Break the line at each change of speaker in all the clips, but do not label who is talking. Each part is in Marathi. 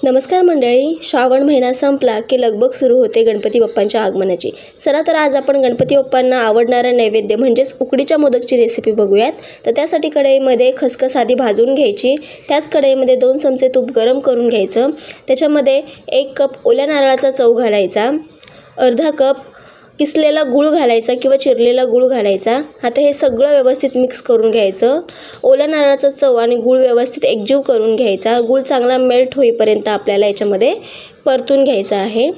नमस्कार मंडळी, श्रावण महिना संपला की लगबग सुरू होते गणपती बाप्पांच्या आगमनाची। चला तर आज आपण गणपती बाप्पांना आवडणारा नैवेद्य म्हणजेच उकडीच्या मोदकची रेसिपी बघूयात। तर त्यासाठी कढईमध्ये खसखस आधी भाजून घ्यायची। त्याच कढईमध्ये 2 चमचे तूप गरम करून घ्यायचं। त्याच्यामध्ये 1 कप ओल्या नारळाचा चव घालायचा, अर्धा कप किसलेला गूळ घालायचा किंवा चिरलेला गूळ घालायचा। आता हे सगळं व्यवस्थित मिक्स करून घ्यायचं। ओल्या नारळाचा चव आणि गूळ व्यवस्थित एकजीव करून घ्यायचा। गूळ चांगला मेल्ट होईपर्यंत आपल्याला याच्यामध्ये परतून घ्यायचा आहे।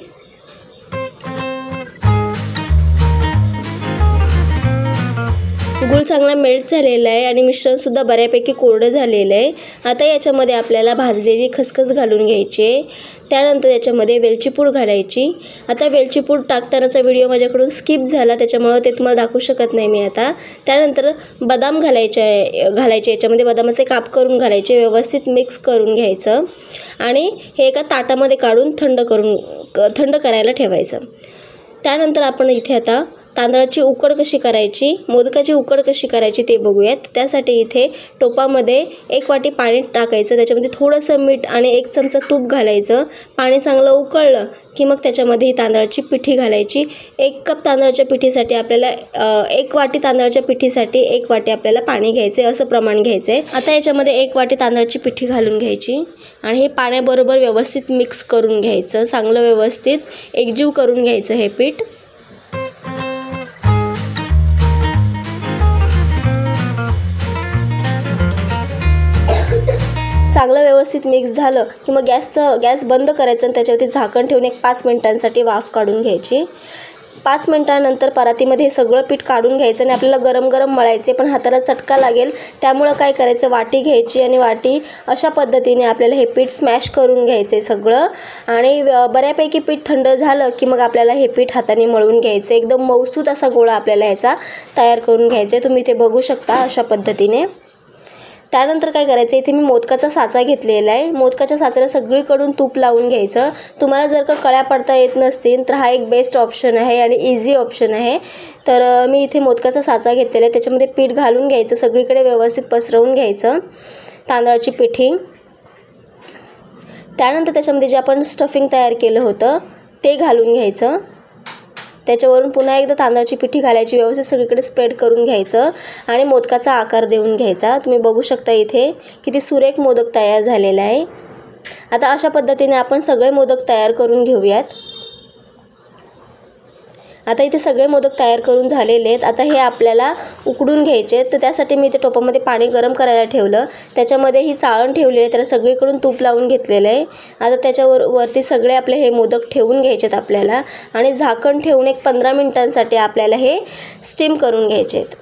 गूळ चांगला मेल्ट झालेला आहे आणि मिश्रण सुद्धा बऱ्यापैकी कोरडं झालेलं आहे। आता याच्यामध्ये आपल्याला भाजलेली खसखस घालून घ्यायची आहे। त्यानंतर याच्यामध्ये वेलची पूड घालायची। आता वेलची पूड टाकतानाचा व्हिडिओ माझ्याकडून स्किप झाला, त्याच्यामुळे ते तुम्हाला दाखवू शकत नाही मी आता। त्यानंतर बदाम घालायचे याच्यामध्ये बदामाचे काप करून घालायचे, व्यवस्थित मिक्स करून घ्यायचं आणि हे एका ताटामध्ये काढून थंड करायला ठेवायचं। त्यानंतर आपण इथे आता तांदळाची उकड कशी करायची, मोदकाची उकड कशी करायची ते बघूयात। त्यासाठी इथे टोपामध्ये 1 वाटी पाणी टाकायचं, त्याच्यामध्ये थोडंसं मीठ आणि 1 चमचा तूप घालायचं। पाणी चांगलं उकळलं की मग त्याच्यामध्ये ही तांदळाची पिठी घालायची। 1 कप तांदळाच्या पिठीसाठी आपल्याला 1 वाटी तांदळाच्या पिठीसाठी 1 वाटी आपल्याला पाणी घ्यायचं आहे, असं प्रमाण घ्यायचं आहे। आता याच्यामध्ये 1 वाटी तांदळाची पिठी घालून घ्यायची आणि हे पाण्याबरोबर व्यवस्थित मिक्स करून घ्यायचं। चांगलं व्यवस्थित एकजीव करून घ्यायचं हे पीठ। चांगलं व्यवस्थित मिक्स झालं की मग गॅस बंद करायचं आणि त्याच्यावरती झाकण ठेवून 5 मिनिटांसाठी वाफ काढून घ्यायची। 5 मिनिटांनंतर परातीमध्ये हे सगळं पीठ काढून घ्यायचं आणि आपल्याला गरम गरम मळायचे, पण हाताला चटका लागेल। त्यामुळं काय करायचं, वाटी घ्यायची आणि वाटी अशा पद्धतीने आपल्याला हे पीठ स्मॅश करून घ्यायचं आहे सगळं। आणि बऱ्यापैकी पीठ थंड झालं की मग आपल्याला हे पीठ हाताने मळून घ्यायचं। एकदम मऊसूत असा गोळा आपल्याला ह्याचा तयार करून घ्यायचा आहे। तुम्ही ते बघू शकता अशा पद्धतीने। त्यानंतर काय करायचं, इथे मी मोदकाचा साचा घेतलेला आहे। मोदकाच्या साच्याला सगळीकडून तूप लावून घ्यायचं। तुम्हाला जर का कळ्या पडता येत नसतील तर हा एक बेस्ट ऑप्शन आहे आणि इझी ऑप्शन आहे। तर मी इथे मोदकाचा साचा घेतलेला आहे, त्याच्यामध्ये पीठ घालून घ्यायचं, सगळीकडे व्यवस्थित पसरवून घ्यायचं तांदळाची पिठी। त्यानंतर त्याच्यामध्ये जे आपण स्टफिंग तयार केलं होतं ते घालून घ्यायचं। त्याच्यावरून पुन्हा एकदा तांदळाची पिठी घालायची, व्यवस्थित सगळीकडे स्प्रेड करून घ्यायचं आणि मोदकाचा आकार देऊन घ्यायचा। तुम्ही बघू शकता इथे किती सुरेख मोदक तयार झालेला आहे। आता अशा पद्धतीने आपण सगळे मोदक तयार करून घेऊयात। आता इथे सगळे मोदक तयार करून झालेले आहेत। आता हे आपल्याला उकडून घ्यायचे आहेत, तर त्यासाठी मी इथे टोपामध्ये पाणी गरम करायला ठेवलं। त्याच्यामध्ये ही चाळण ठेवली आहे, त्याला सगळीकडून तूप लावून घेतलेलं आहे। आता त्याच्यावरती सगळे आपले हे मोदक ठेवून घ्यायचे आहेत आपल्याला आणि झाकण ठेवून 15 मिनिटांसाठी आपल्याला हे स्टीम करून घ्यायचे आहेत।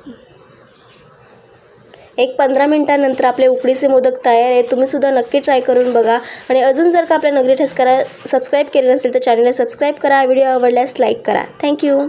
15 मिनिटांनंतर आपले उकडीचे मोदक तयार आहेत। तुम्ही सुद्धा नक्की ट्राय करून बघा आणि अजून जर का आपल्या नगरी ठसकाला सबस्क्राईब केलं नसेल तर चॅनलला सबस्क्राईब करा। व्हिडिओ आवडल्यास लाईक करा। थँक्यू।